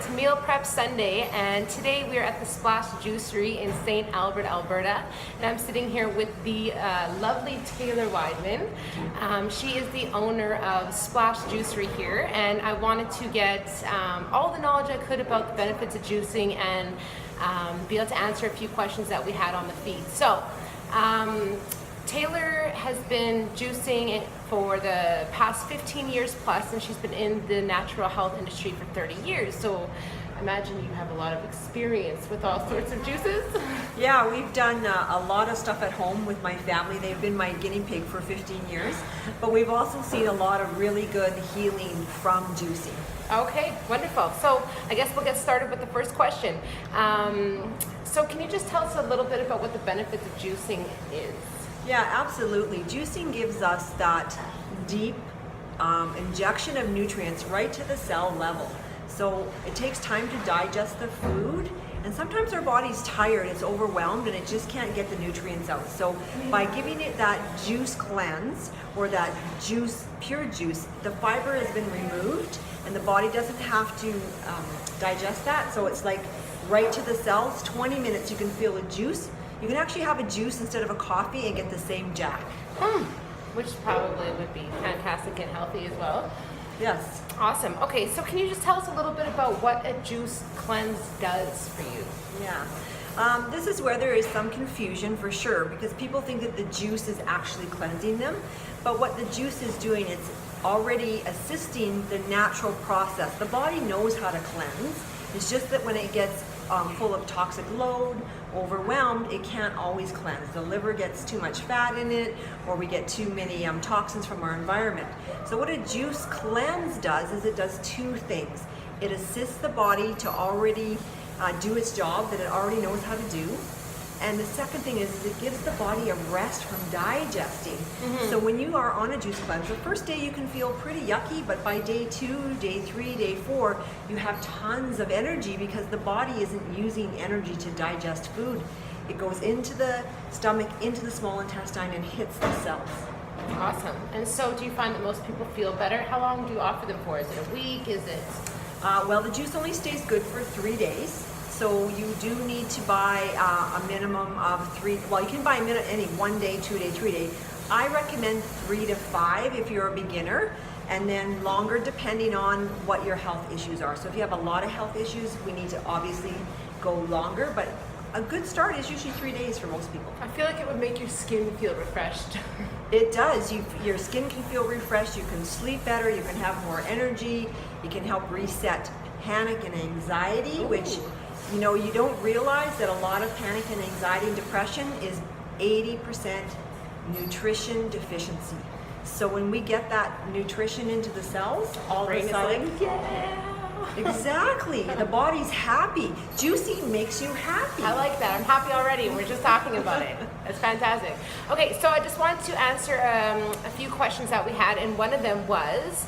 it's Meal Prep Sunday, and today we are at the Splash Juicery in St. Albert, Alberta, and I'm sitting here with the lovely Taylor Weidman. She is the owner of Splash Juicery here, and I wanted to get all the knowledge I could about the benefits of juicing and be able to answer a few questions that we had on the feed. So, Taylor has been juicing for the past 15 years plus, and she's been in the natural health industry for 30 years. So imagine you have a lot of experience with all sorts of juices. Yeah, we've done a lot of stuff at home with my family. They've been my guinea pig for 15 years, but we've also seen a lot of really good healing from juicing. Okay, wonderful. So I guess we'll get started with the first question. So can you just tell us a little bit about what the benefits of juicing is? Yeah, absolutely. Juicing gives us that deep injection of nutrients right to the cell level. So it takes time to digest the food, and sometimes our body's tired, it's overwhelmed, and it just can't get the nutrients out. So by giving it that juice cleanse, or that juice, pure juice, the fiber has been removed, and the body doesn't have to digest that. So it's like right to the cells, 20 minutes you can feel a juice. You can actually have a juice instead of a coffee and get the same jack. Which probably would be fantastic and healthy as well. Yes. Awesome. Okay, so can you just tell us a little bit about what a juice cleanse does for you? Yeah. This is where there is some confusion for sure, because people think that the juice is actually cleansing them. But what the juice is doing, it's already assisting the natural process. The body knows how to cleanse. It's just that when it gets full of toxic load, overwhelmed, it can't always cleanse. The liver gets too much fat in it, or we get too many toxins from our environment. So what a juice cleanse does is it does two things. It assists the body to already do its job that it already knows how to do. And the second thing is it gives the body a rest from digesting. So when you are on a juice cleanse, the first day you can feel pretty yucky, but by day 2, day 3, day 4, you have tons of energy because the body isn't using energy to digest food. It goes into the stomach, into the small intestine, and hits the cells. Awesome. And so do you find that most people feel better? How long do you offer them for? Is it a week? Is it? Well, the juice only stays good for 3 days. So you do need to buy a minimum of 3, well, you can buy any 1 day, 2 day, 3 day. I recommend 3 to 5 if you're a beginner, and then longer depending on what your health issues are. So if you have a lot of health issues, we need to obviously go longer, but a good start is usually 3 days for most people. I feel like it would make your skin feel refreshed. It does. Your skin can feel refreshed, you can sleep better, you can have more energy, you can help reset panic and anxiety, which you know, you don't realize that a lot of panic and anxiety and depression is 80% nutrition deficiency. So when we get that nutrition into the cells, all of a sudden, exactly, the body's happy. Juicing makes you happy. I like that. I'm happy already. We're just talking about it. That's fantastic. Okay, so I just wanted to answer a few questions that we had, and one of them was,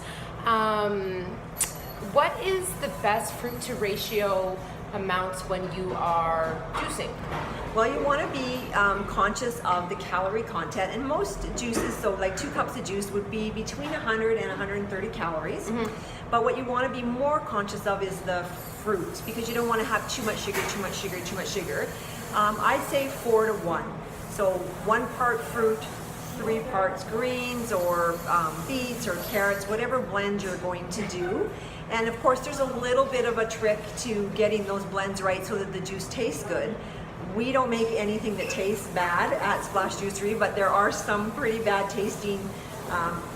what is the best fruit to ratio amounts when you are juicing? Well, you want to be conscious of the calorie content, and most juices, so like 2 cups of juice would be between 100 and 130 calories. But what you want to be more conscious of is the fruit, because you don't want to have too much sugar, too much sugar, too much sugar. I'd say 4 to 1. So 1 part fruit, 3 parts greens, or beets or carrots, whatever blend you're going to do. And of course, there's a little bit of a trick to getting those blends right so that the juice tastes good. We don't make anything that tastes bad at Splash Juicery, but there are some pretty bad tasting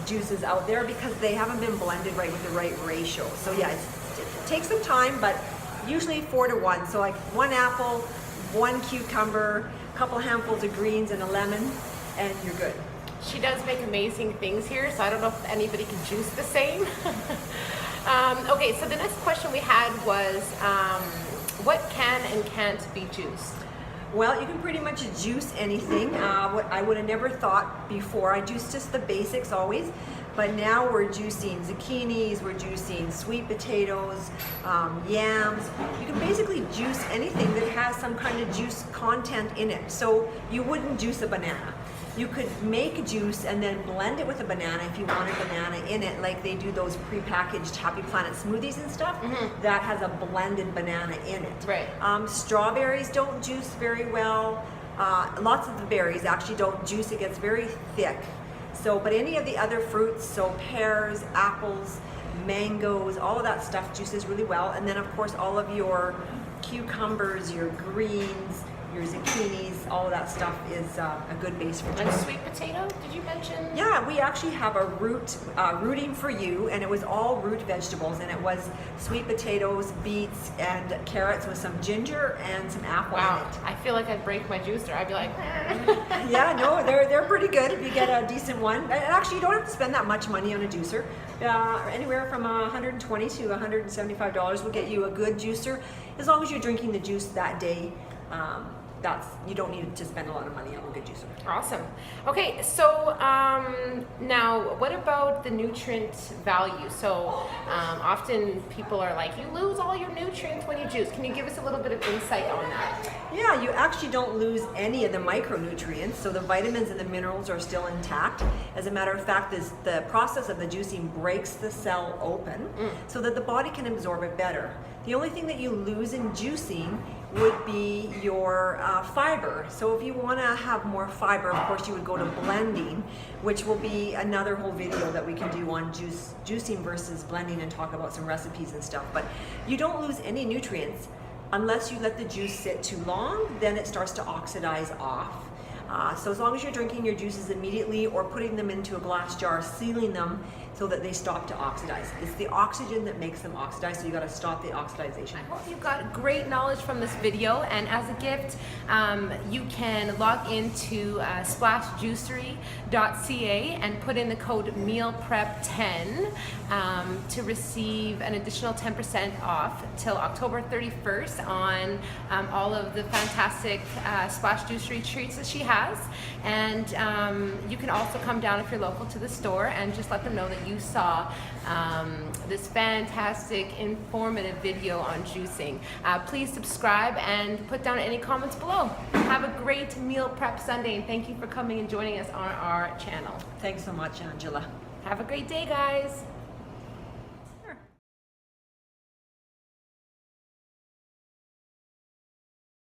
juices out there because they haven't been blended right with the right ratio. So yeah, it takes some time, but usually 4 to 1. So like 1 apple, 1 cucumber, a couple handfuls of greens, and a lemon, and you're good. She does make amazing things here, so I don't know if anybody can juice the same. Okay, so the next question we had was, what can and can't be juiced? Well, you can pretty much juice anything. What I would have never thought before. I juice just the basics always, but now we're juicing zucchinis, we're juicing sweet potatoes, yams. You can basically juice anything that has some kind of juice content in it. So you wouldn't juice a banana. You could make juice and then blend it with a banana if you want a banana in it, like they do those prepackaged Happy Planet smoothies and stuff. That has a blended banana in it. Right. Strawberries don't juice very well. Lots of the berries actually don't juice. It gets very thick. So, but any of the other fruits, so pears, apples, mangoes, all of that stuff juices really well. And then of course all of your cucumbers, your greens, your zucchinis, all of that stuff is a good base for And juice. sweet potato, did you mention? Yeah, we actually have a rooting for you, and it was all root vegetables, and it was sweet potatoes, beets, and carrots with some ginger and some apple Wow, in it. I feel like I'd break my juicer. I'd be like, Yeah, no, they're pretty good if you get a decent one. And actually, you don't have to spend that much money on a juicer. Anywhere from $120 to $175 will get you a good juicer, as long as you're drinking the juice that day. You don't need to spend a lot of money on a good juicer. Awesome. Okay, so now what about the nutrient value? So often people are like, you lose all your nutrients when you juice. Can you give us a little bit of insight on that? Yeah, you actually don't lose any of the micronutrients, so the vitamins and the minerals are still intact. As a matter of fact, the process of the juicing breaks the cell open so that the body can absorb it better. The only thing that you lose in juicing would be your fiber. So if you want to have more fiber, of course you would go to blending, which will be another whole video that we can do on juicing versus blending and talk about some recipes and stuff. But you don't lose any nutrients unless you let the juice sit too long, then it starts to oxidize off. So as long as you're drinking your juices immediately or putting them into a glass jar, sealing them so that they stop to oxidize. It's the oxygen that makes them oxidize, so you gotta stop the oxidization. I hope you got great knowledge from this video, and as a gift, you can log into splashjuicery.ca and put in the code MEALPREP10 to receive an additional 10% off till October 31st on all of the fantastic Splash Juicery treats that she has. And you can also come down if you're local to the store and just let them know that you saw this fantastic, informative video on juicing. Please subscribe and put down any comments below. Have a great meal prep Sunday, and thank you for coming and joining us on our channel. Thanks so much, Angela. Have a great day, guys.